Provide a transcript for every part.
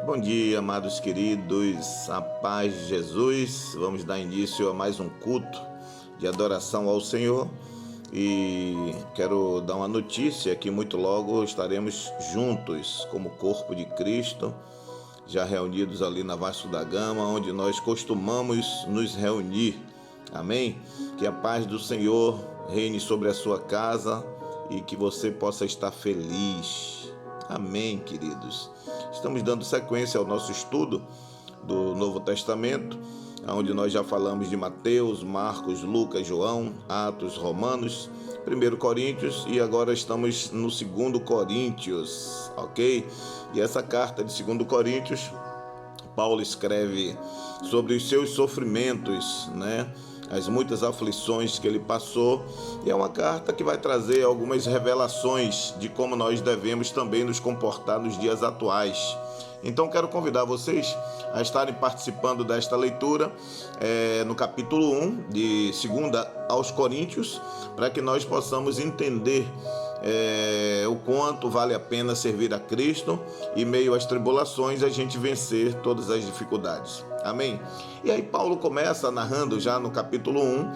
Bom dia, amados queridos, a paz de Jesus. Vamos dar início a mais um culto de adoração ao Senhor e quero dar uma notícia que muito logo estaremos juntos como corpo de Cristo, já reunidos ali na Vasco da Gama, onde nós costumamos nos reunir. Amém? Que a paz do Senhor reine sobre a sua casa e que você possa estar feliz. Amém, queridos. Estamos dando sequência ao nosso estudo do Novo Testamento, onde nós já falamos de Mateus, Marcos, Lucas, João, Atos, Romanos, 1 Coríntios e agora estamos no 2 Coríntios, ok? E essa carta de 2 Coríntios, Paulo escreve sobre os seus sofrimentos, as muitas aflições que ele passou, e é uma carta que vai trazer algumas revelações de como nós devemos também nos comportar nos dias atuais. Então quero convidar vocês a estarem participando desta leitura no capítulo 1 de 2 aos Coríntios, para que nós possamos entender o quanto vale a pena servir a Cristo e meio às tribulações a gente vencer todas as dificuldades. Amém? E aí Paulo começa narrando já no capítulo 1,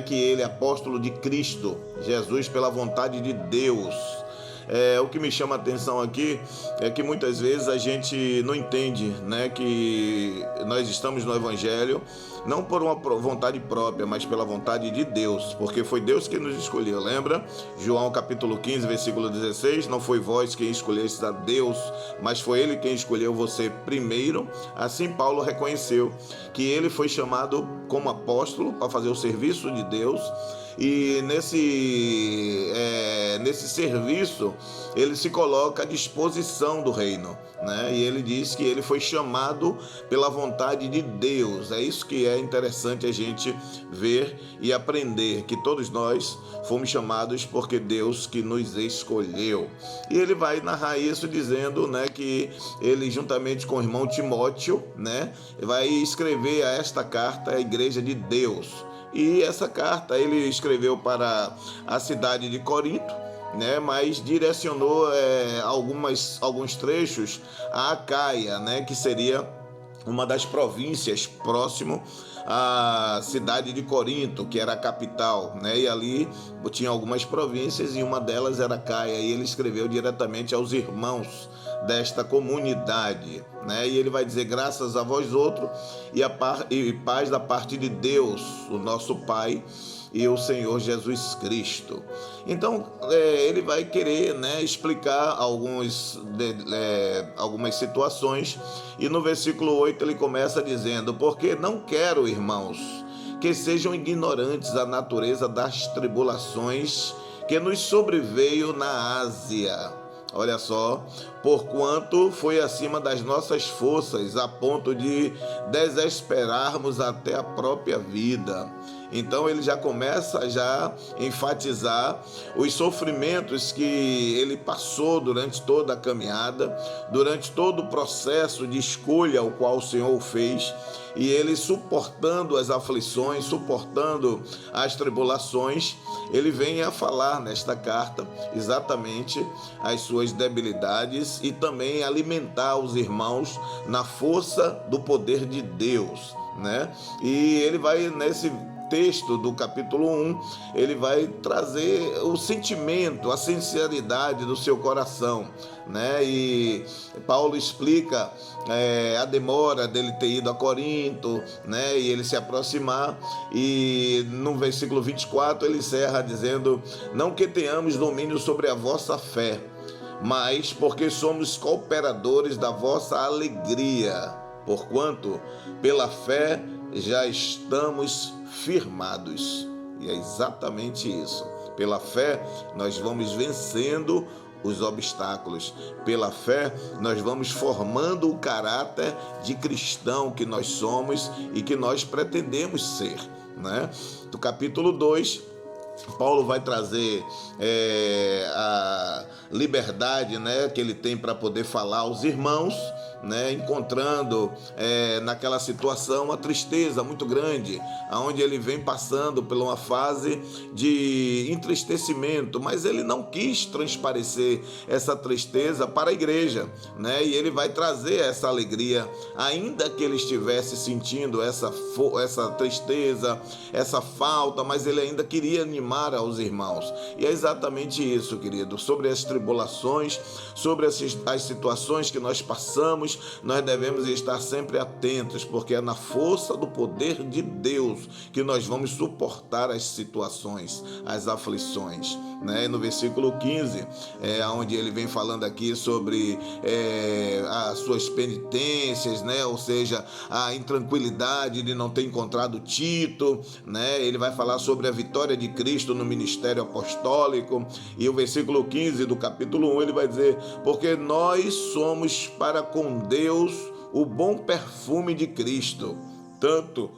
que ele é apóstolo de Cristo, Jesus pela vontade de Deus. O que me chama a atenção aqui é que muitas vezes a gente não entende, que nós estamos no Evangelho não por uma vontade própria, mas pela vontade de Deus, porque foi Deus que nos escolheu, lembra? João capítulo 15, versículo 16, não foi vós quem escolheste a Deus, mas foi Ele quem escolheu você primeiro. Assim Paulo reconheceu que ele foi chamado como apóstolo para fazer o serviço de Deus, e nesse serviço ele se coloca à disposição do reino, e ele diz que ele foi chamado pela vontade de Deus. É isso que é interessante a gente ver e aprender, que todos nós fomos chamados porque Deus que nos escolheu. E ele vai narrar isso dizendo que ele, juntamente com o irmão Timóteo, vai escrever esta carta à igreja de Deus. E essa carta ele escreveu para a cidade de Corinto, mas direcionou alguns trechos a Acaia, que seria uma das províncias próximo à cidade de Corinto, que era a capital, e ali tinha algumas províncias e uma delas era Acaia, e ele escreveu diretamente aos irmãos desta comunidade, e ele vai dizer: graças a vós outros e paz da parte de Deus, o nosso Pai, e o Senhor Jesus Cristo. Então ele vai querer explicar algumas situações, e no versículo 8 ele começa dizendo: porque não quero, irmãos, que sejam ignorantes da natureza das tribulações que nos sobreveio na Ásia. Olha só, porquanto foi acima das nossas forças, a ponto de desesperarmos até a própria vida. Então ele já começa a enfatizar os sofrimentos que ele passou durante toda a caminhada, durante todo o processo de escolha o qual o Senhor fez, e ele suportando as aflições, suportando as tribulações, ele vem a falar nesta carta exatamente as suas debilidades e também alimentar os irmãos na força do poder de Deus, E ele vai nesse texto do capítulo 1, ele vai trazer o sentimento, a sinceridade do seu coração, E Paulo explica a demora dele ter ido a Corinto, e ele se aproximar, e no versículo 24 ele encerra dizendo: não que tenhamos domínio sobre a vossa fé, mas porque somos cooperadores da vossa alegria, porquanto pela fé já estamos firmados. E é exatamente isso. Pela fé nós vamos vencendo os obstáculos. Pela fé nós vamos formando o caráter de cristão que nós somos e que nós pretendemos ser, Do capítulo 2 Paulo vai trazer a liberdade, né, que ele tem para poder falar aos irmãos, né, encontrando naquela situação uma tristeza muito grande, onde ele vem passando por uma fase de entristecimento, mas ele não quis transparecer essa tristeza para a igreja, né, e ele vai trazer essa alegria, ainda que ele estivesse sentindo essa tristeza, essa falta, mas ele ainda queria animar aos irmãos. E é exatamente isso, querido, sobre as tribulações, sobre as situações que nós passamos, nós devemos estar sempre atentos, porque é na força do poder de Deus que nós vamos suportar as situações, as aflições, né? No versículo 15, onde ele vem falando aqui sobre as suas penitências, né? Ou seja, a intranquilidade de não ter encontrado Tito, né? Ele vai falar sobre a vitória de Cristo no ministério apostólico, e o versículo 15 do capítulo 1 ele vai dizer: porque nós somos para com Deus o bom perfume de Cristo, tanto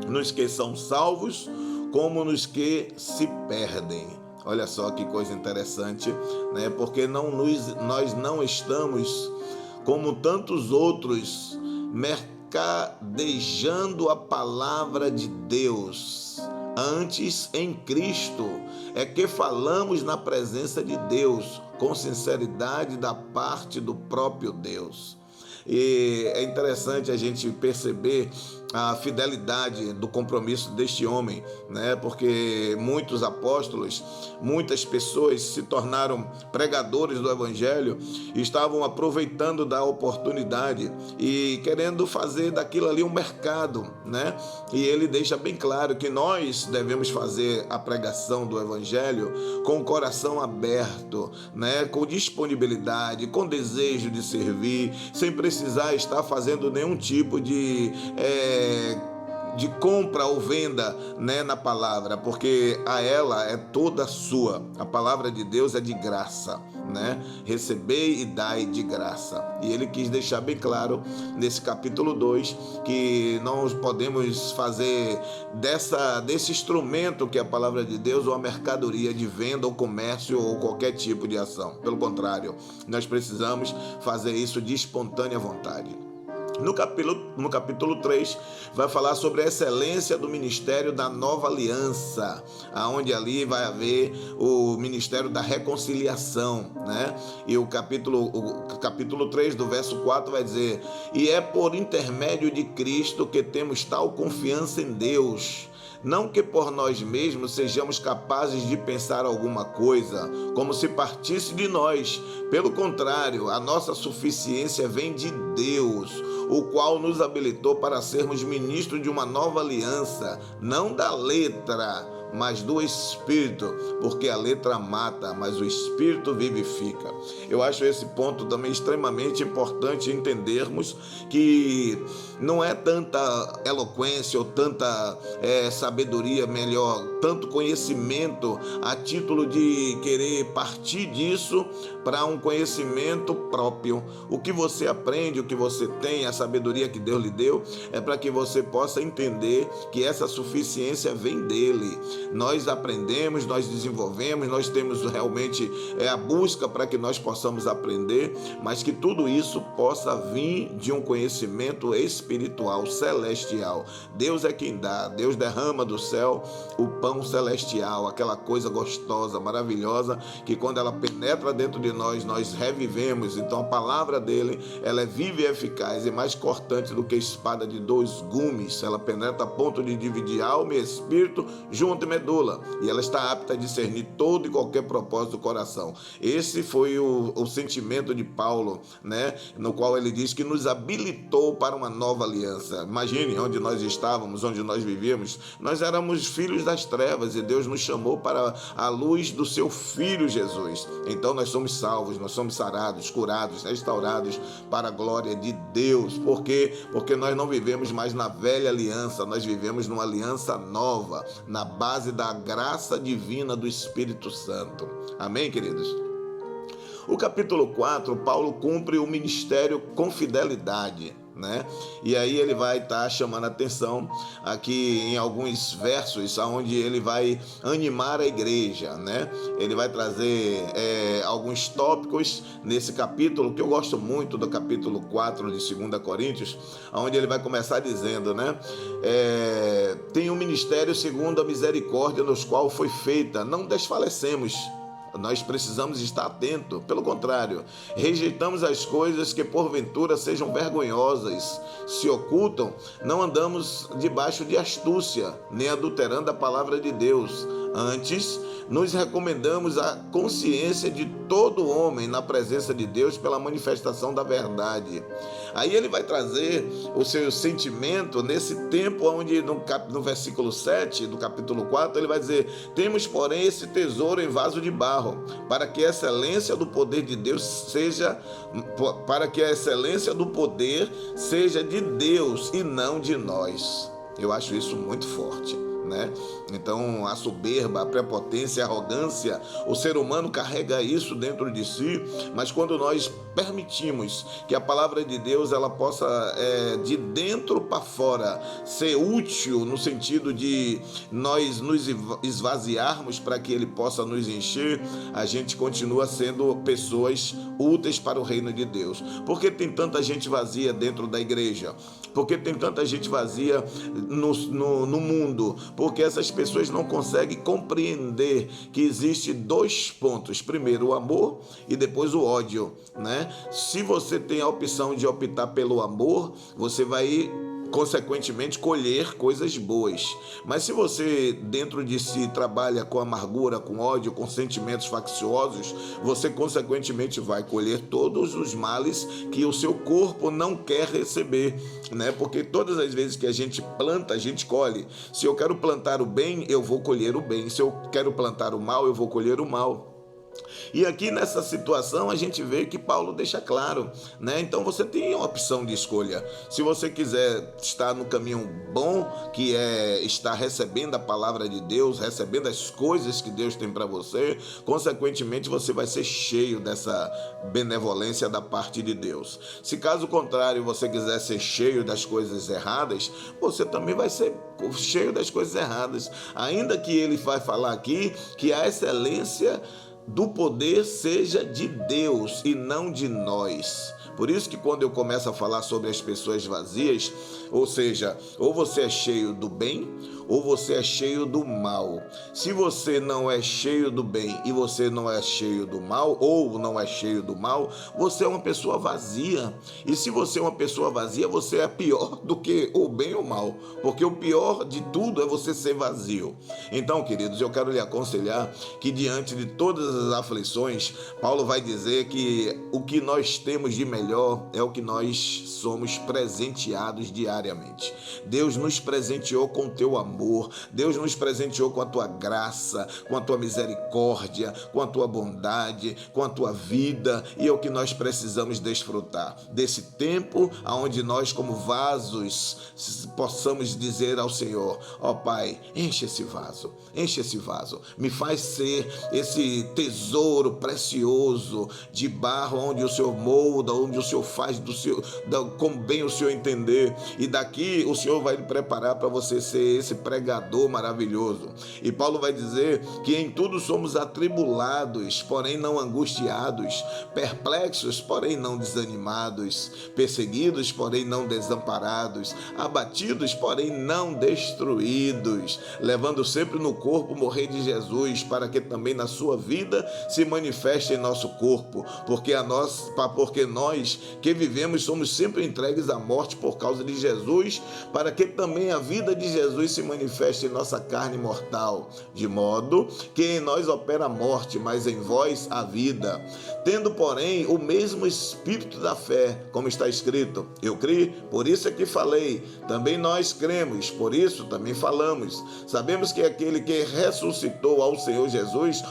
nos que são salvos como nos que se perdem. Olha só que coisa interessante, né? Porque nós não estamos como tantos outros mercadejando a palavra de Deus. Antes, em Cristo, é que falamos na presença de Deus, com sinceridade da parte do próprio Deus. E é interessante a gente perceber a fidelidade do compromisso deste homem, né? Porque muitos apóstolos, muitas pessoas se tornaram pregadores do evangelho e estavam aproveitando da oportunidade e querendo fazer daquilo ali um mercado, né? E ele deixa bem claro que nós devemos fazer a pregação do evangelho com o coração aberto, né? Com disponibilidade, com desejo de servir, sem precisar estar fazendo nenhum tipo de compra ou venda, né, na palavra, porque a ela é toda sua. A palavra de Deus é de graça, né? Recebei e dai de graça. E ele quis deixar bem claro nesse capítulo 2 que não podemos fazer desse instrumento que é a palavra de Deus uma mercadoria de venda ou comércio ou qualquer tipo de ação. Pelo contrário, nós precisamos fazer isso de espontânea vontade. No capítulo 3, vai falar sobre a excelência do ministério da nova aliança, onde ali vai haver o ministério da reconciliação, né? E o capítulo 3, do verso 4, vai dizer: e é por intermédio de Cristo que temos tal confiança em Deus, não que por nós mesmos sejamos capazes de pensar alguma coisa, como se partisse de nós. Pelo contrário, a nossa suficiência vem de Deus, o qual nos habilitou para sermos ministros de uma nova aliança, não da letra, mas do Espírito, porque a letra mata, mas o Espírito vivifica. Eu acho esse ponto também extremamente importante entendermos que não é tanta eloquência ou tanta sabedoria, melhor, tanto conhecimento a título de querer partir disso para um conhecimento próprio. O que você aprende, o que você tem, a sabedoria que Deus lhe deu, é para que você possa entender que essa suficiência vem dele. Nós aprendemos, nós desenvolvemos, nós temos realmente a busca para que nós possamos aprender, mas que tudo isso possa vir de um conhecimento espiritual, celestial. Deus é quem dá, Deus derrama do céu o pão celestial, aquela coisa gostosa, maravilhosa, que quando ela penetra dentro de nós, nós revivemos. Então a palavra dele, ela é viva e eficaz e mais cortante do que espada de 2 gumes. Ela penetra a ponto de dividir alma e espírito, junto e medula, e ela está apta a discernir todo e qualquer propósito do coração. Esse foi o sentimento de Paulo, né? No qual ele diz que nos habilitou para uma nova aliança. Imagine onde nós estávamos, onde nós vivíamos. Nós éramos filhos das trevas e Deus nos chamou para a luz do seu Filho Jesus. Então nós somos salvos, nós somos sarados, curados, restaurados para a glória de Deus. Por quê? Porque nós não vivemos mais na velha aliança, nós vivemos numa aliança nova, na base da graça divina do Espírito Santo. Amém, queridos? O capítulo 4, Paulo cumpre o ministério com fidelidade. né? E aí ele vai estar chamando a atenção aqui em alguns versos, onde ele vai animar a igreja, né? Ele vai trazer alguns tópicos nesse capítulo, que eu gosto muito do capítulo 4 de 2 Coríntios, onde ele vai começar dizendo, né? Tem um ministério segundo a misericórdia nos qual foi feita, não desfalecemos. Nós precisamos estar atentos. Pelo contrário, rejeitamos as coisas que porventura sejam vergonhosas, se ocultam, não andamos debaixo de astúcia, nem adulterando a palavra de Deus. Antes, nos recomendamos a consciência de todo homem na presença de Deus pela manifestação da verdade. Aí ele vai trazer o seu sentimento nesse tempo onde no versículo 7 do capítulo 4, ele vai dizer: temos, porém, esse tesouro em vaso de barro, para que a excelência do poder de Deus seja de Deus e não de nós. Eu acho isso muito forte, né? Então, a soberba, a prepotência, a arrogância, o ser humano carrega isso dentro de si, mas quando nós permitimos que a palavra de Deus ela possa de dentro para fora ser útil, no sentido de nós nos esvaziarmos para que ele possa nos encher, a gente continua sendo pessoas úteis para o reino de Deus. Por que tem tanta gente vazia dentro da igreja? Por que tem tanta gente vazia no mundo? Porque essas pessoas não conseguem compreender que existe dois pontos: primeiro o amor e depois o ódio, né? Se você tem a opção de optar pelo amor, você vai consequentemente colher coisas boas. Mas se você dentro de si trabalha com amargura, com ódio, com sentimentos facciosos, você consequentemente vai colher todos os males que o seu corpo não quer receber, né? Porque todas as vezes que a gente planta, a gente colhe. Se eu quero plantar o bem, eu vou colher o bem. Se eu quero plantar o mal, eu vou colher o mal. E aqui nessa situação a gente vê que Paulo deixa claro, né? Então você tem a opção de escolha. Se você quiser estar no caminho bom, que é estar recebendo a palavra de Deus, recebendo as coisas que Deus tem para você, consequentemente você vai ser cheio dessa benevolência da parte de Deus. Se caso contrário você quiser ser cheio das coisas erradas, você também vai ser cheio das coisas erradas. Ainda que ele vai falar aqui que a excelência do poder seja de Deus e não de nós. Por isso que quando eu começo a falar sobre as pessoas vazias, ou seja, ou você é cheio do bem, ou você é cheio do mal. Se você não é cheio do bem e você não é cheio do mal, ou não é cheio do mal, você é uma pessoa vazia. E se você é uma pessoa vazia, você é pior do que o bem ou o mal, porque o pior de tudo é você ser vazio. Então, queridos, eu quero lhe aconselhar que diante de todas as aflições, Paulo vai dizer que o que nós temos de melhor é o que nós somos presenteados diariamente. Deus nos presenteou com o teu amor, Deus nos presenteou com a tua graça, com a tua misericórdia, com a tua bondade, com a tua vida, e é o que nós precisamos desfrutar desse tempo onde nós, como vasos, possamos dizer ao Senhor: ó Pai, enche esse vaso, me faz ser esse tesouro precioso de barro, onde o Senhor molda, onde o Senhor faz como bem o Senhor entender, e daqui o Senhor vai lhe preparar para você ser esse pregador maravilhoso. E Paulo vai dizer que em tudo somos atribulados, porém não angustiados, perplexos, porém não desanimados, perseguidos, porém não desamparados, abatidos, porém não destruídos, levando sempre no corpo o morrer de Jesus, para que também na sua vida se manifeste em nosso corpo, porque nós que vivemos somos sempre entregues à morte por causa de Jesus, para que também a vida de Jesus se manifeste em nossa carne mortal, de modo que em nós opera a morte, mas em vós a vida. Tendo, porém, o mesmo espírito da fé, como está escrito: eu criei, por isso é que falei. Também nós cremos, por isso também falamos. Sabemos que aquele que ressuscitou ao Senhor Jesus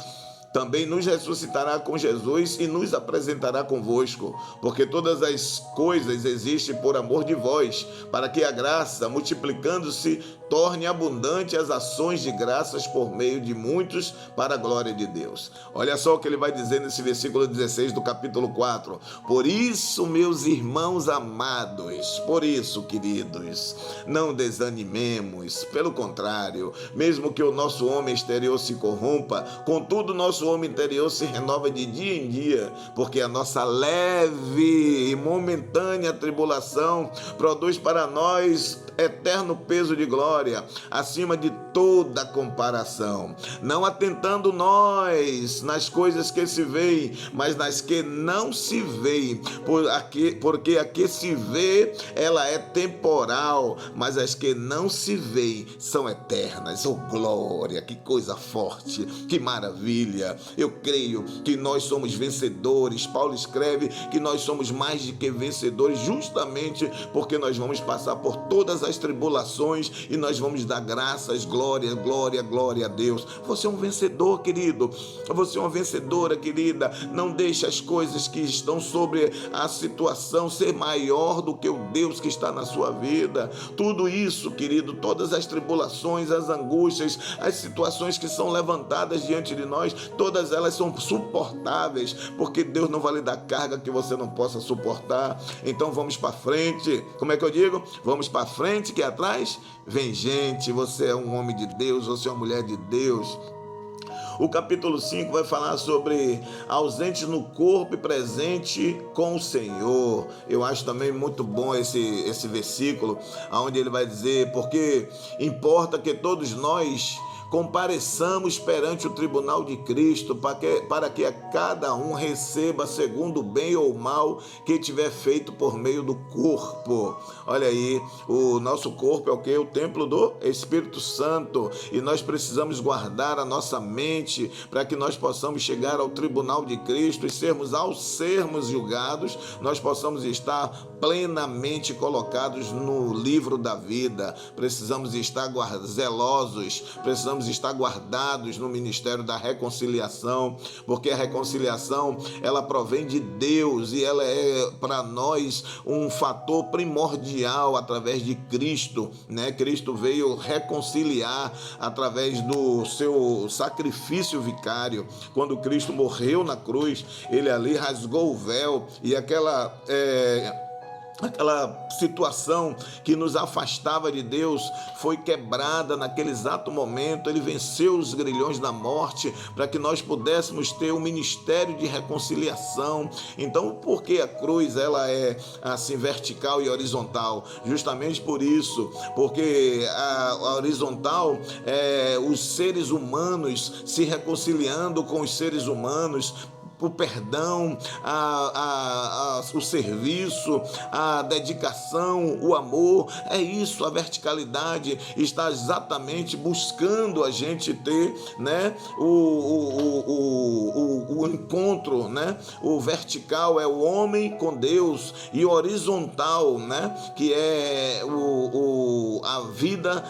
também nos ressuscitará com Jesus e nos apresentará convosco, porque todas as coisas existem por amor de vós, para que a graça, multiplicando-se, torne abundante as ações de graças por meio de muitos para a glória de Deus. Olha só o que ele vai dizer nesse versículo 16 do capítulo 4. Por isso, meus irmãos amados, por isso, queridos, não desanimemos, pelo contrário, mesmo que o nosso homem exterior se corrompa, contudo, nosso homem interior se renova de dia em dia, porque a nossa leve e momentânea tribulação produz para nós eterno peso de glória, acima de toda comparação, não atentando nós nas coisas que se veem, mas nas que não se veem, porque a que se vê, ela é temporal, mas as que não se veem são eternas. Oh glória, que coisa forte, que maravilha. Eu creio que nós somos vencedores. Paulo escreve que nós somos mais do que vencedores, justamente porque nós vamos passar por todas as tribulações e nós vamos dar graças, glória, glória, glória a Deus. Você é um vencedor, querido. Você é uma vencedora, querida. Não deixe as coisas que estão sobre a situação ser maior do que o Deus que está na sua vida. Tudo isso, querido, todas as tribulações, as angústias, as situações que são levantadas diante de nós, todas elas são suportáveis, porque Deus não vai lhe dar carga que você não possa suportar. Então vamos para frente. Como é que eu digo? Vamos para frente, que atrás vem gente. Você é um homem de Deus, você é uma mulher de Deus. O capítulo 5 vai falar sobre ausentes no corpo e presente com o Senhor. Eu acho também muito bom esse versículo, onde ele vai dizer, porque importa que todos nós compareçamos perante o tribunal de Cristo, para que a cada um receba segundo o bem ou o mal que tiver feito por meio do corpo. Olha aí, o nosso corpo é o quê? O templo do Espírito Santo, e nós precisamos guardar a nossa mente para que nós possamos chegar ao tribunal de Cristo e ao sermos julgados, nós possamos estar plenamente colocados no livro da vida. Precisamos estar zelosos, precisamos estar guardados no ministério da reconciliação, porque a reconciliação, ela provém de Deus e ela é para nós um fator primordial através de Cristo, né? Cristo veio reconciliar através do seu sacrifício vicário. Quando Cristo morreu na cruz, ele ali rasgou o véu e aquela situação que nos afastava de Deus foi quebrada naquele exato momento. Ele venceu os grilhões da morte para que nós pudéssemos ter um ministério de reconciliação. Então, por que a cruz ela é assim vertical e horizontal? Justamente por isso, porque a horizontal é os seres humanos se reconciliando com os seres humanos, o perdão, o serviço, a dedicação, o amor. É isso, a verticalidade está exatamente buscando a gente ter, né, o encontro, né? O vertical é o homem com Deus, e o horizontal, né, que é a vida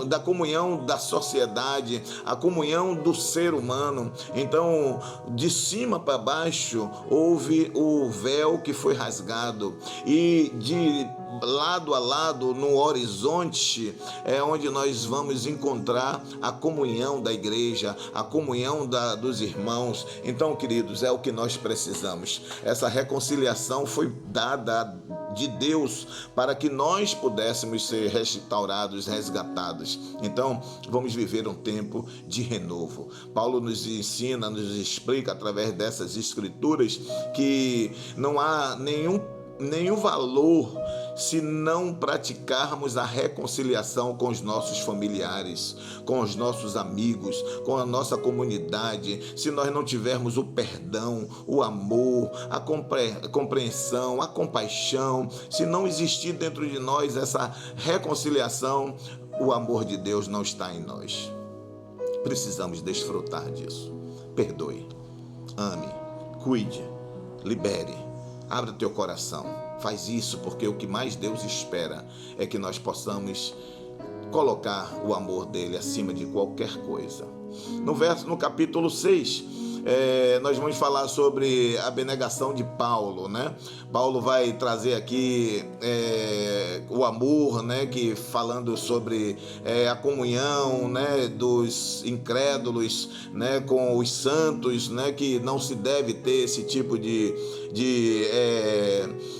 da comunhão da sociedade, a comunhão do ser humano. Então, de cima para baixo houve o véu que foi rasgado, e de lado a lado, no horizonte, é onde nós vamos encontrar a comunhão da igreja, a comunhão dos irmãos. Então, queridos, é o que nós precisamos. Essa reconciliação foi dada de Deus para que nós pudéssemos ser restaurados, resgatados. Então, vamos viver um tempo de renovo. Paulo nos ensina, nos explica através dessas escrituras que não há nenhum valor se não praticarmos a reconciliação com os nossos familiares, com os nossos amigos, com a nossa comunidade, se nós não tivermos o perdão, o amor, a compreensão, a compaixão, se não existir dentro de nós essa reconciliação, o amor de Deus não está em nós. Precisamos desfrutar disso. Perdoe, ame, cuide, libere. Abra teu coração, faz isso, porque o que mais Deus espera é que nós possamos colocar o amor dele acima de qualquer coisa. No capítulo 6, nós vamos falar sobre a abnegação de Paulo, né? Paulo vai trazer aqui o amor, né? Que falando sobre a comunhão, né? Dos incrédulos, né? Com os santos, né? Que não se deve ter esse tipo de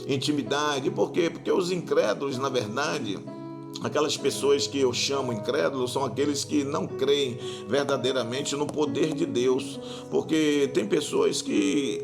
intimidade. Por quê? Porque os incrédulos, na verdade, aquelas pessoas que eu chamo incrédulos são aqueles que não creem verdadeiramente no poder de Deus, porque tem pessoas que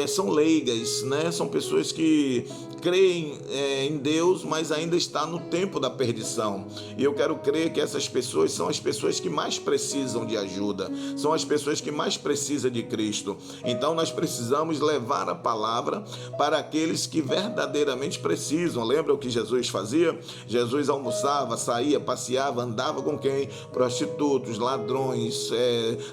são leigas, né? São pessoas que creem em Deus, mas ainda está no tempo da perdição. E eu quero crer que essas pessoas são as pessoas que mais precisam de ajuda, são as pessoas que mais precisam de Cristo. Então nós precisamos levar a palavra para aqueles que verdadeiramente precisam. Lembra o que Jesus fazia? Jesus almoçava, saía, passeava, andava com quem? Prostitutos, ladrões,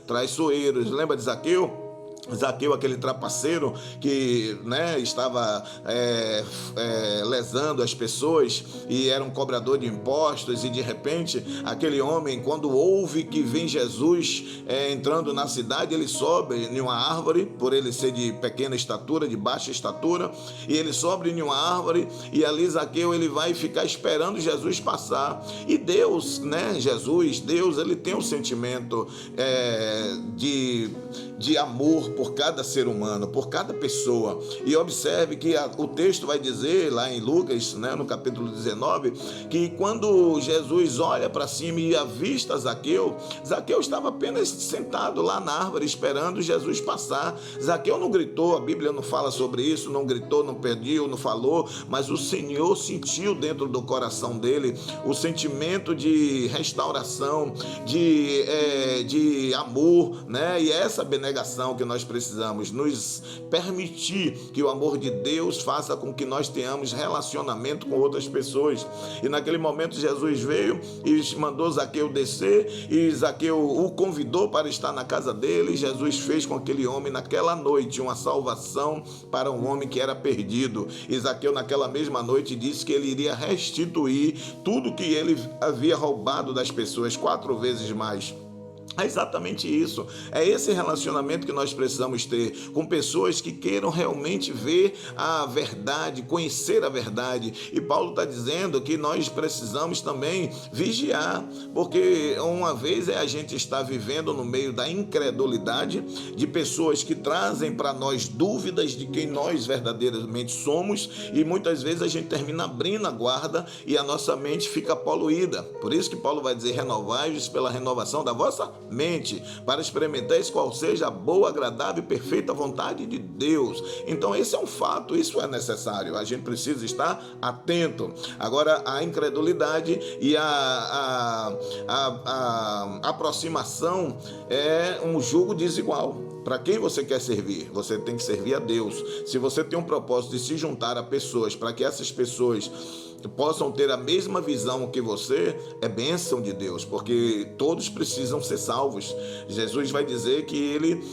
traiçoeiros. Lembra de Zaqueu? Zaqueu, aquele trapaceiro que, né, estava lesando as pessoas e era um cobrador de impostos, e de repente aquele homem, quando ouve que vem Jesus entrando na cidade, ele sobe em uma árvore, por ele ser de pequena estatura, de baixa estatura, e ele sobe em uma árvore, e ali Zaqueu ele vai ficar esperando Jesus passar. E Deus, né, Deus, ele tem um sentimento de amor por cada ser humano, por cada pessoa. E observe que o texto vai dizer lá em Lucas, né, no capítulo 19, que quando Jesus olha para cima e avista Zaqueu, Zaqueu estava apenas sentado lá na árvore esperando Jesus passar. Zaqueu não gritou, a Bíblia não fala sobre isso, não gritou, não pediu, não falou, mas o Senhor sentiu dentro do coração dele o sentimento de restauração, de amor, né? E essa abnegação que nós precisamos, nos permitir que o amor de Deus faça com que nós tenhamos relacionamento com outras pessoas. E naquele momento Jesus veio e mandou Zaqueu descer, e Zaqueu o convidou para estar na casa dele. Jesus fez com aquele homem naquela noite uma salvação para um homem que era perdido. E Zaqueu naquela mesma noite disse que ele iria restituir tudo que ele havia roubado das pessoas 4 vezes mais. É exatamente isso, é esse relacionamento que nós precisamos ter com pessoas que queiram realmente ver a verdade, conhecer a verdade. E Paulo está dizendo que nós precisamos também vigiar, porque uma vez a gente está vivendo no meio da incredulidade, de pessoas que trazem para nós dúvidas de quem nós verdadeiramente somos, e muitas vezes a gente termina abrindo a guarda e a nossa mente fica poluída. Por isso que Paulo vai dizer: renovai-vos pela renovação da vossa mente, para experimentar qual seja a boa, agradável e perfeita vontade de Deus. Então esse é um fato, isso é necessário, a gente precisa estar atento. Agora, a incredulidade e a aproximação é um jugo desigual. Para quem você quer servir? Você tem que servir a Deus. Se você tem um propósito de se juntar a pessoas para que essas pessoas possam ter a mesma visão que você, é bênção de Deus, porque todos precisam ser salvos. Jesus vai dizer que ele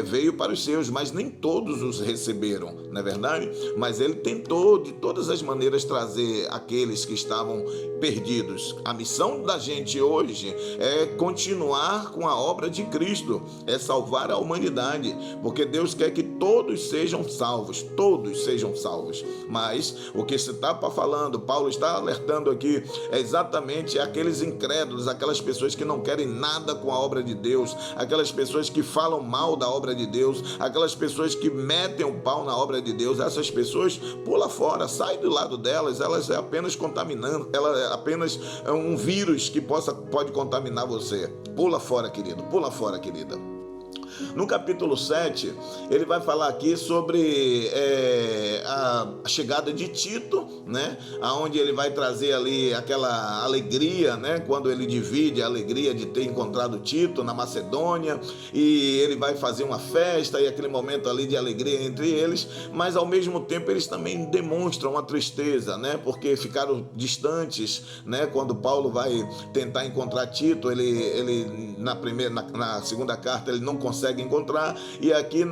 veio para os seus, mas nem todos os receberam, não é verdade? Mas ele tentou de todas as maneiras trazer aqueles que estavam perdidos. A missão da gente hoje é continuar com a obra de Cristo, é salvar a humanidade, porque Deus quer que todos sejam salvos, mas o que se está falando, Paulo está alertando aqui, é exatamente aqueles incrédulos, aquelas pessoas que não querem nada com a obra de Deus, aquelas pessoas que falam mal da obra de Deus, aquelas pessoas que metem o pau na obra de Deus. Essas pessoas, pula fora, sai do lado delas, elas é apenas contaminando, ela é apenas um vírus que pode contaminar você. Pula fora, querido, pula fora, querida. No capítulo 7, ele vai falar aqui sobre a chegada de Tito, né? Onde ele vai trazer ali aquela alegria, né? Quando ele divide a alegria de ter encontrado Tito na Macedônia, e ele vai fazer uma festa, e aquele momento ali de alegria entre eles, mas ao mesmo tempo eles também demonstram uma tristeza, né? Porque ficaram distantes, né? Quando Paulo vai tentar encontrar Tito, ele na segunda carta ele não consegue consegue encontrar. E aqui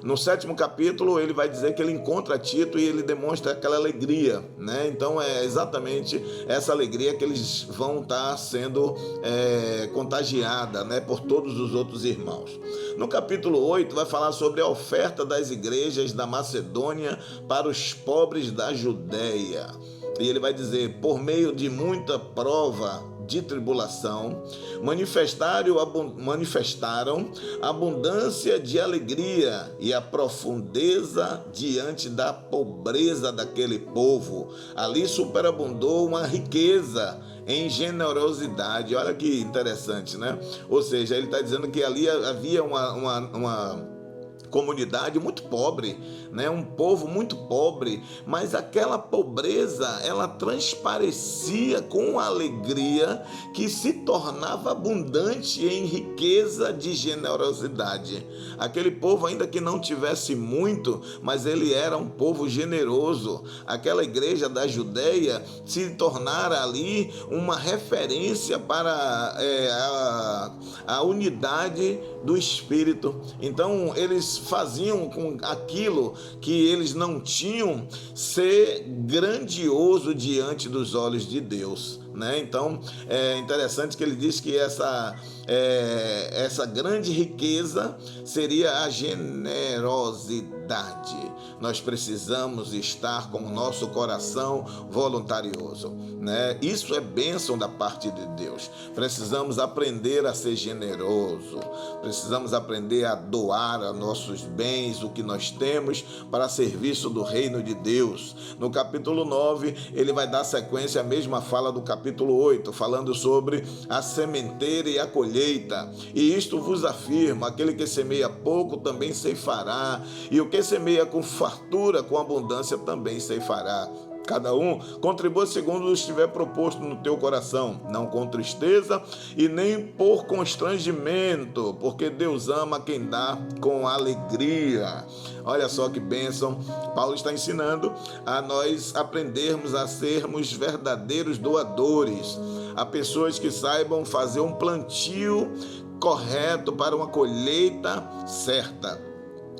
no sétimo capítulo ele vai dizer que ele encontra Tito e ele demonstra aquela alegria, né? Então é exatamente essa alegria que eles vão estar sendo contagiada, né, por todos os outros irmãos. No capítulo 8 vai falar sobre a oferta das igrejas da Macedônia para os pobres da Judéia. E ele vai dizer: por meio de muita prova de tribulação, manifestaram abundância de alegria e a profundeza diante da pobreza daquele povo. Ali superabundou uma riqueza em generosidade. Olha que interessante, né? Ou seja, ele está dizendo que ali havia uma comunidade muito pobre, né? Um povo muito pobre, mas aquela pobreza, ela transparecia com alegria que se tornava abundante em riqueza de generosidade. Aquele povo, ainda que não tivesse muito, mas ele era um povo generoso. Aquela igreja da Judéia se tornara ali uma referência para a unidade do Espírito. Então eles faziam com aquilo que eles não tinham ser grandioso diante dos olhos de Deus, né? Então é interessante que ele diz que essa grande riqueza seria a generosidade. Nós precisamos estar com o nosso coração voluntarioso, né? Isso é bênção da parte de Deus. Precisamos aprender a ser generoso, precisamos aprender a doar a nossos bens, o que nós temos, para serviço do reino de Deus. No capítulo 9, ele vai dar sequência à mesma fala do capítulo 8, falando sobre a sementeira e a colheita. E isto vos afirma: aquele que semeia pouco também ceifará, e o que semeia com fartura, com abundância, também ceifará. Cada um contribua segundo estiver proposto no teu coração, não com tristeza e nem por constrangimento, porque Deus ama quem dá com alegria. Olha só que bênção. Paulo está ensinando a nós aprendermos a sermos verdadeiros doadores, a pessoas que saibam fazer um plantio correto para uma colheita certa.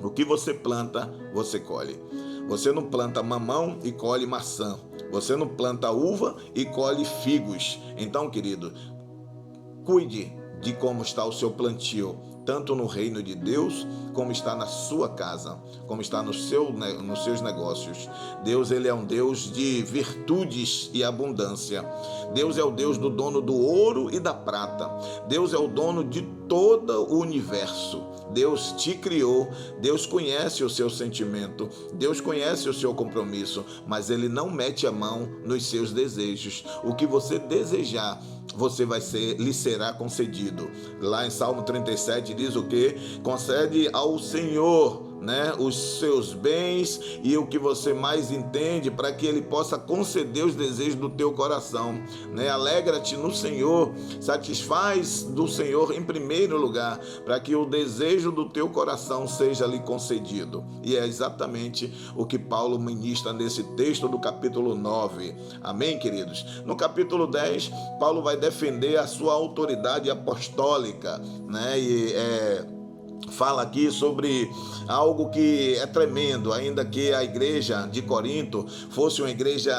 O que você planta, você colhe. Você não planta mamão e colhe maçã. Você não planta uva e colhe figos. Então, querido, cuide de como está o seu plantio, tanto no reino de Deus, como está na sua casa, como está nos seus negócios. Deus, ele é um Deus de virtudes e abundância. Deus é o Deus do dono do ouro e da prata. Deus é o dono de todo o universo. Deus te criou, Deus conhece o seu sentimento, Deus conhece o seu compromisso, mas ele não mete a mão nos seus desejos. O que você desejar, lhe será concedido. Lá em Salmo 37 diz o quê? Concede ao Senhor, né, os seus bens e o que você mais entende, para que ele possa conceder os desejos do teu coração, né? Alegra-te no Senhor, satisfaz do Senhor em primeiro lugar, para que o desejo do teu coração seja lhe concedido. E é exatamente o que Paulo ministra nesse texto do capítulo 9. Amém, queridos? No capítulo 10, Paulo vai defender a sua autoridade apostólica, né? E fala aqui sobre algo que é tremendo, ainda que a igreja de Corinto fosse uma igreja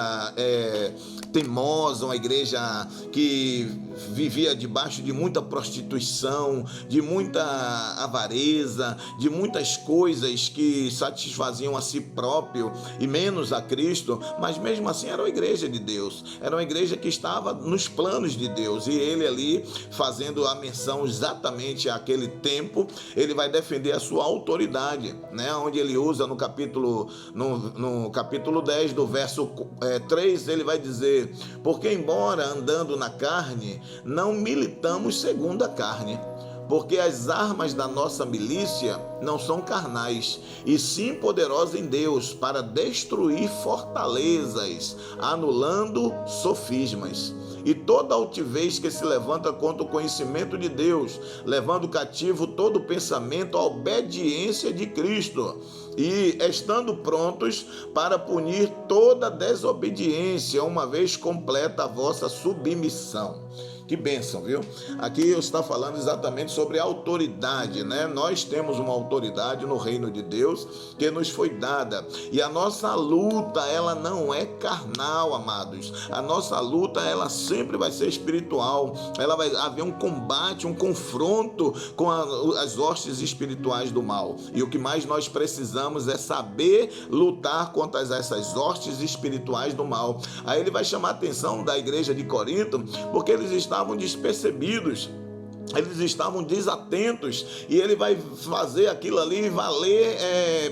teimosa, uma igreja que vivia debaixo de muita prostituição, de muita avareza, de muitas coisas que satisfaziam a si próprio e menos a Cristo, mas mesmo assim era uma igreja de Deus, era uma igreja que estava nos planos de Deus, e ele ali fazendo a menção exatamente àquele tempo, ele vai defender a sua autoridade, né? Onde ele usa no capítulo 10, do verso 3, ele vai dizer: porque embora andando na carne, não militamos segundo a carne, porque as armas da nossa milícia não são carnais, e sim poderosas em Deus para destruir fortalezas, anulando sofismas e toda altivez que se levanta contra o conhecimento de Deus, levando cativo todo pensamento à obediência de Cristo, e estando prontos para punir toda desobediência, uma vez completa a vossa submissão. Que bênção, viu? Aqui está falando exatamente sobre a autoridade, né? Nós temos uma autoridade no reino de Deus que nos foi dada. E a nossa luta, ela não é carnal, amados. A nossa luta, ela sempre vai ser espiritual. Ela vai haver um combate, um confronto com as hostes espirituais do mal. E o que mais nós precisamos é saber lutar contra essas hostes espirituais do mal. Aí ele vai chamar a atenção da igreja de Corinto, porque eles estavam despercebidos, eles estavam desatentos, e ele vai fazer aquilo ali valer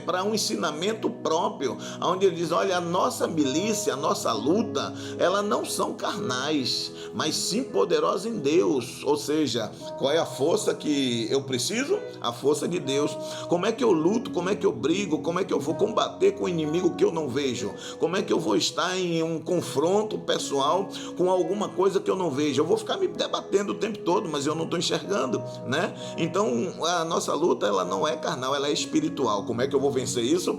para um ensinamento próprio, onde ele diz: olha, a nossa milícia, a nossa luta, elas não são carnais, mas sim poderosas em Deus. Ou seja, qual é a força que eu preciso? A força de Deus. Como é que eu luto? Como é que eu brigo? Como é que eu vou combater com o inimigo que eu não vejo? Como é que eu vou estar em um confronto pessoal com alguma coisa que eu não vejo? Eu vou ficar me debatendo o tempo todo, mas eu não estou enxergando, né? Então a nossa luta, ela não é carnal, ela é espiritual. Como é que eu vou vencer isso?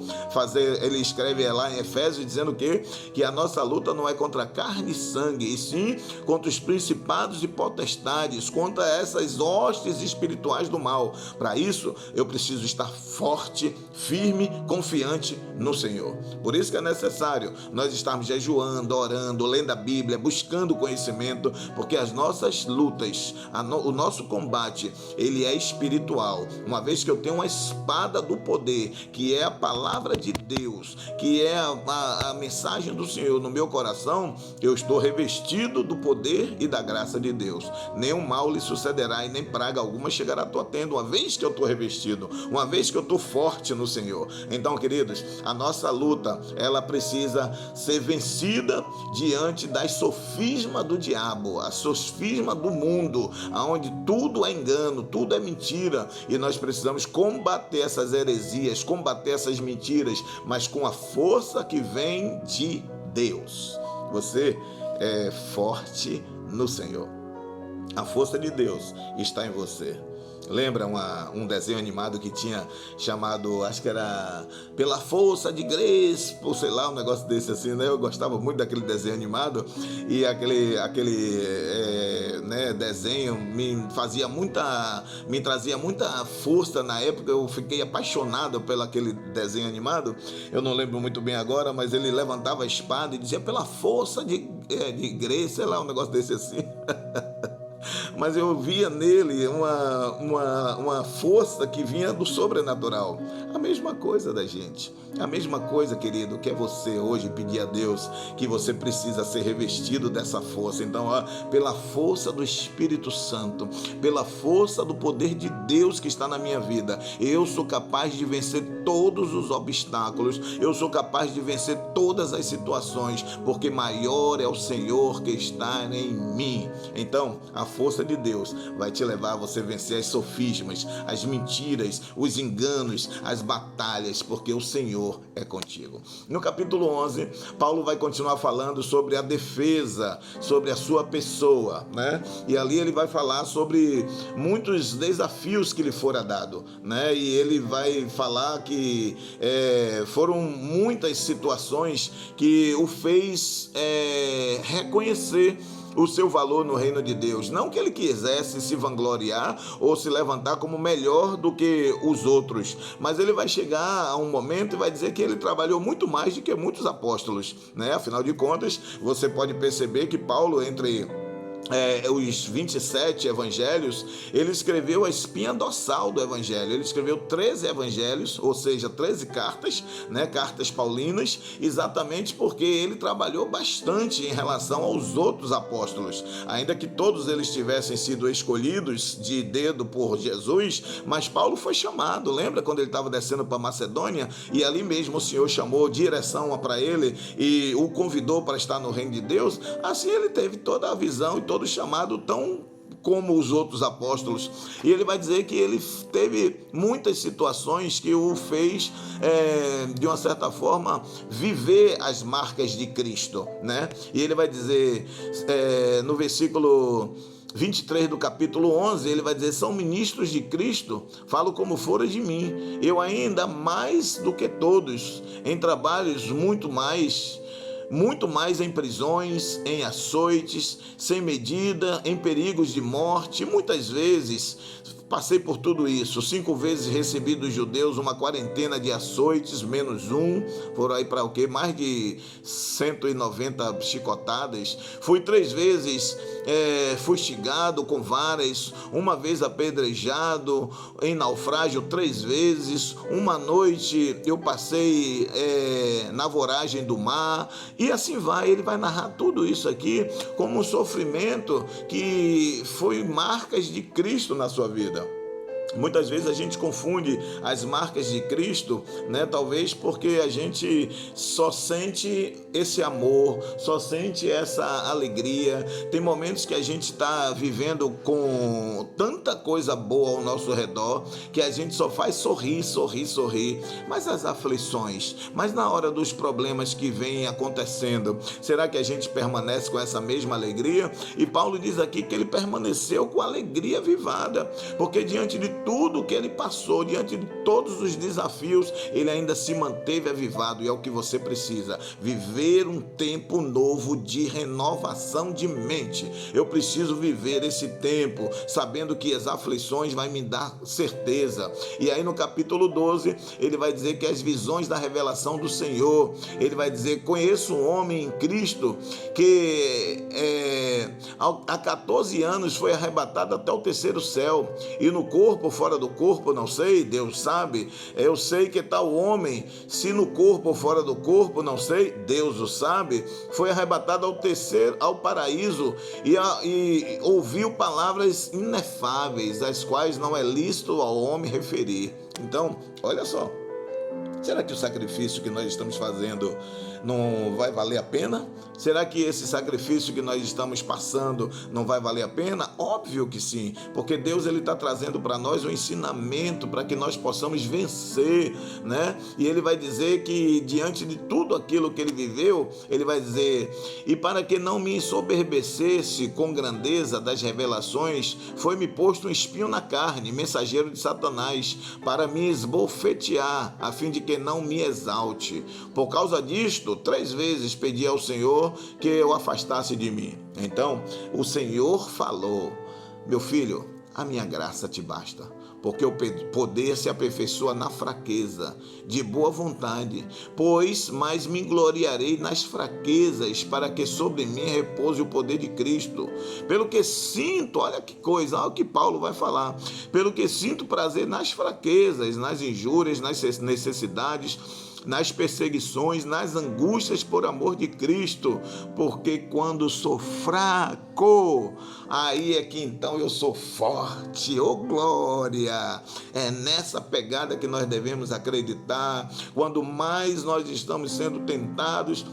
Ele escreve lá em Efésios dizendo que a nossa luta não é contra carne e sangue, e sim contra os principados e potestades, contra essas hostes espirituais do mal. Para isso eu preciso estar forte, firme, confiante no Senhor. Por isso que é necessário nós estarmos jejuando, orando, lendo a Bíblia, buscando conhecimento, porque as nossas lutas, o nosso combate, ele é espiritual. Uma vez que eu tenho uma espada do poder, que é a palavra de Deus, que é a mensagem do Senhor no meu coração, eu estou revestido do poder e da graça de Deus. Nenhum mal lhe sucederá e nem praga alguma chegará à tua tenda, uma vez que eu estou revestido, uma vez que eu estou forte no Senhor. Então, queridos, a nossa luta, ela precisa ser vencida diante das sofismas do diabo, a sofisma do mundo, onde tudo é engano, tudo é mentira, e nós precisamos combater essas heresias, combater essas mentiras, mas com a força que vem de Deus. Você é forte no Senhor. A força de Deus está em você. Lembra um desenho animado que tinha chamado, acho que era Pela Força de Grace, ou sei lá, um negócio desse assim, né? Eu gostava muito daquele desenho animado, e aquele desenho me trazia muita força na época. Eu fiquei apaixonado pelo aquele desenho animado. Eu não lembro muito bem agora, mas ele levantava a espada e dizia: pela força de Grace, sei lá, um negócio desse assim. Mas eu via nele uma força que vinha do sobrenatural. A mesma coisa da gente. A mesma coisa, querido, que é você hoje pedir a Deus que você precisa ser revestido dessa força. Então, pela força do Espírito Santo, pela força do poder de Deus que está na minha vida, eu sou capaz de vencer todos os obstáculos, eu sou capaz de vencer todas as situações, porque maior é o Senhor que está em mim. Então, a força de Deus vai te levar a você vencer as sofismas, as mentiras, os enganos, as batalhas, porque o Senhor é contigo. No capítulo 11, Paulo vai continuar falando sobre a defesa, sobre a sua pessoa, né? E ali ele vai falar sobre muitos desafios que lhe fora dado, né? E ele vai falar que foram muitas situações que o fez reconhecer o seu valor no reino de Deus. Não que ele quisesse se vangloriar ou se levantar como melhor do que os outros, mas ele vai chegar a um momento e vai dizer que ele trabalhou muito mais do que muitos apóstolos, né? Afinal de contas, você pode perceber que Paulo, entre os 27 evangelhos, ele escreveu a espinha dorsal do evangelho. Ele escreveu 13 evangelhos, ou seja, 13 cartas, né, cartas paulinas, exatamente porque ele trabalhou bastante em relação aos outros apóstolos. Ainda que todos eles tivessem sido escolhidos de dedo por Jesus, mas Paulo foi chamado. Lembra quando ele estava descendo para Macedônia, e ali mesmo o Senhor chamou direção para ele e o convidou para estar no reino de Deus? Assim ele teve toda a visão e todo o chamado, tão como os outros apóstolos. E ele vai dizer que ele teve muitas situações que o fez, de uma certa forma, viver as marcas de Cristo, né? E ele vai dizer, no versículo 23 do capítulo 11, ele vai dizer: são ministros de Cristo, falo como fora de mim, eu ainda mais do que todos, em trabalhos muito mais muito mais em prisões, em açoites, sem medida, em perigos de morte. Muitas vezes passei por tudo isso. 5 vezes recebi dos judeus uma quarentena de açoites, menos um, por aí para o quê? Mais de 190 chicotadas. Fui 3 vezes fustigado com varas, uma vez apedrejado, em naufrágio 3 vezes. Uma noite eu passei na voragem do mar, e assim vai. Ele vai narrar tudo isso aqui como um sofrimento que foi marcas de Cristo na sua vida. Muitas vezes a gente confunde as marcas de Cristo, né? Talvez porque a gente só sente esse amor, só sente essa alegria. Tem momentos que a gente está vivendo com tanta coisa boa ao nosso redor que a gente só faz sorrir, sorrir, sorrir. Mas as aflições, mas na hora dos problemas que vêm acontecendo, será que a gente permanece com essa mesma alegria? E Paulo diz aqui que ele permaneceu com alegria avivada, porque diante de tudo que ele passou, diante de todos os desafios, ele ainda se manteve avivado. E é o que você precisa: viver um tempo novo de renovação de mente. Eu preciso viver esse tempo sabendo que as aflições vai me dar certeza. E aí no capítulo 12 ele vai dizer que as visões da revelação do Senhor, ele vai dizer: conheço um homem em Cristo que há 14 anos foi arrebatado até o 3º céu, e no corpo, fora do corpo, não sei, Deus sabe. Eu sei que tal homem, se no corpo ou fora do corpo, não sei, Deus o sabe, foi arrebatado ao paraíso e ouviu palavras inefáveis, as quais não é lícito ao homem referir. Então, olha só, será que o sacrifício que nós estamos fazendo não vai valer a pena? Será que esse sacrifício que nós estamos passando não vai valer a pena? Óbvio que sim, porque Deus ele está trazendo para nós um ensinamento para que nós possamos vencer, né? E ele vai dizer que diante de tudo aquilo que ele viveu, ele vai dizer: e para que não me ensoberbecesse com grandeza das revelações, foi-me posto um espinho na carne, mensageiro de Satanás, para me esbofetear, a fim de que não me exalte. Por causa disto, 3 vezes pedi ao Senhor que eu afastasse de mim. Então o Senhor falou: meu filho, a minha graça te basta, porque o poder se aperfeiçoa na fraqueza. De boa vontade, pois mais me gloriarei nas fraquezas, para que sobre mim repouse o poder de Cristo. Pelo que sinto, olha que coisa, olha o que Paulo vai falar: pelo que sinto prazer nas fraquezas, nas injúrias, nas necessidades, nas perseguições, nas angústias por amor de Cristo, porque quando sou fraco, aí é que então eu sou forte. Oh glória! É nessa pegada que nós devemos acreditar. Quando mais nós estamos sendo tentados,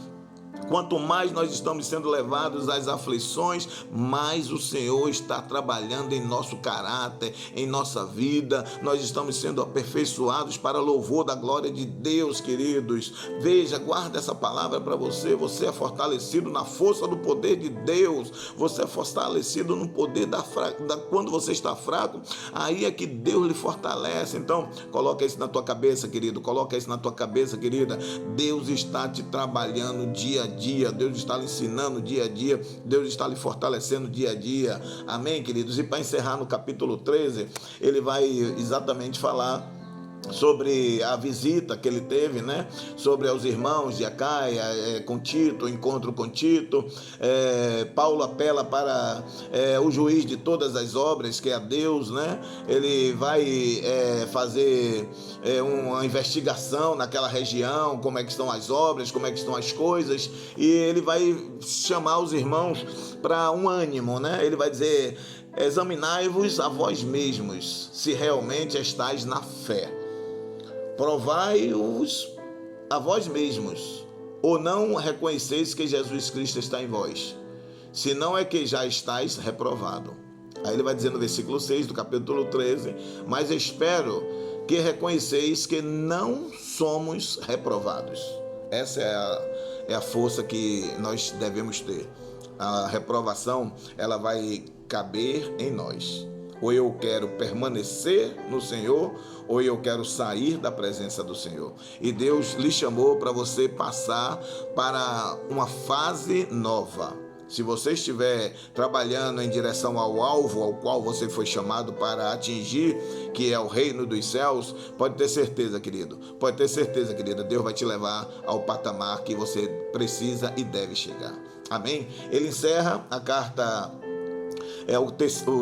quanto mais nós estamos sendo levados às aflições, mais o Senhor está trabalhando em nosso caráter, em nossa vida. Nós estamos sendo aperfeiçoados para louvor da glória de Deus, queridos. Veja, guarda essa palavra para você. Você é fortalecido na força do poder de Deus. Você é fortalecido no poder quando você está fraco, aí é que Deus lhe fortalece. Então, coloca isso na tua cabeça, querido. Coloca isso na tua cabeça, querida. Deus está te trabalhando dia a dia, Deus está lhe ensinando dia a dia, Deus está lhe fortalecendo dia a dia. Amém, queridos? E para encerrar no capítulo 13, ele vai exatamente falar sobre a visita que ele teve, né? Sobre os irmãos de Acaia, com Tito, o encontro com Tito. Paulo apela para o juiz de todas as obras, que é Deus, né? Ele vai fazer uma investigação naquela região, como é que estão as obras, como é que estão as coisas, e ele vai chamar os irmãos para um ânimo, né? Ele vai dizer: examinai-vos a vós mesmos, se realmente estáis na fé. Provai-os a vós mesmos, ou não reconheceis que Jesus Cristo está em vós, se não é que já estáis reprovado. Aí ele vai dizer no versículo 6 do capítulo 13: mas espero que reconheceis que não somos reprovados. Essa é a força que nós devemos ter. A reprovação, ela vai caber em nós. Ou eu quero permanecer no Senhor, ou eu quero sair da presença do Senhor. E Deus lhe chamou para você passar para uma fase nova. Se você estiver trabalhando em direção ao alvo ao qual você foi chamado para atingir, que é o reino dos céus, pode ter certeza, querido, pode ter certeza, querida, Deus vai te levar ao patamar que você precisa e deve chegar. Amém? Ele encerra a carta, o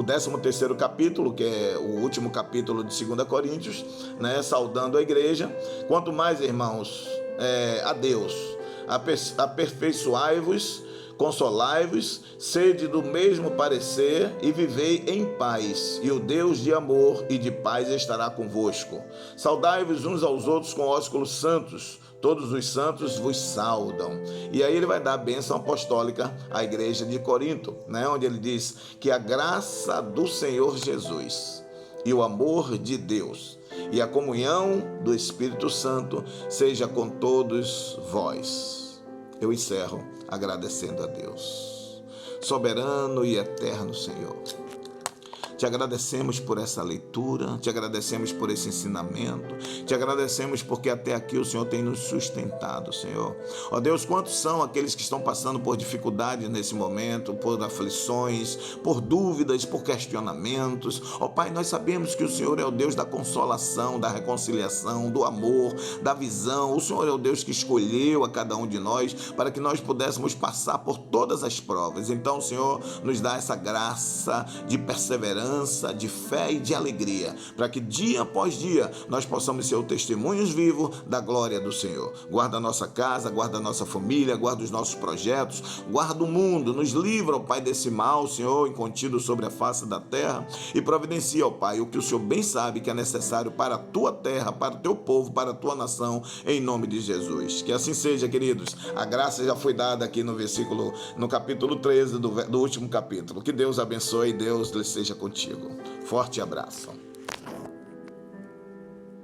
13º capítulo, que é o último capítulo de 2 Coríntios, né, saudando a igreja. Quanto mais, irmãos, a Deus, aperfeiçoai-vos, consolai-vos, sede do mesmo parecer e vivei em paz, e o Deus de amor e de paz estará convosco. Saudai-vos uns aos outros com ósculos santos, todos os santos vos saudam. E aí ele vai dar a bênção apostólica à igreja de Corinto, né, onde ele diz que a graça do Senhor Jesus e o amor de Deus e a comunhão do Espírito Santo seja com todos vós. Eu encerro agradecendo a Deus, soberano e eterno Senhor. Te agradecemos por essa leitura, te agradecemos por esse ensinamento, te agradecemos porque até aqui o Senhor tem nos sustentado, Senhor. Ó Deus, quantos são aqueles que estão passando por dificuldades nesse momento, por aflições, por dúvidas, por questionamentos. Ó Pai, nós sabemos que o Senhor é o Deus da consolação, da reconciliação, do amor, da visão. O Senhor é o Deus que escolheu a cada um de nós para que nós pudéssemos passar por todas as provas. Então, Senhor, nos dá essa graça de perseverança, de fé e de alegria, para que dia após dia nós possamos ser o testemunhos vivos da glória do Senhor. Guarda a nossa casa, guarda a nossa família, guarda os nossos projetos, guarda o mundo, nos livra, ó Pai, desse mal, Senhor, incontido sobre a face da terra, e providencia, ó Pai, o que o Senhor bem sabe que é necessário para a tua terra, para o teu povo, para a tua nação, em nome de Jesus. Que assim seja, queridos. A graça já foi dada aqui no capítulo 13 do último capítulo. Que Deus abençoe e Deus lhe seja contigo. Forte abraço.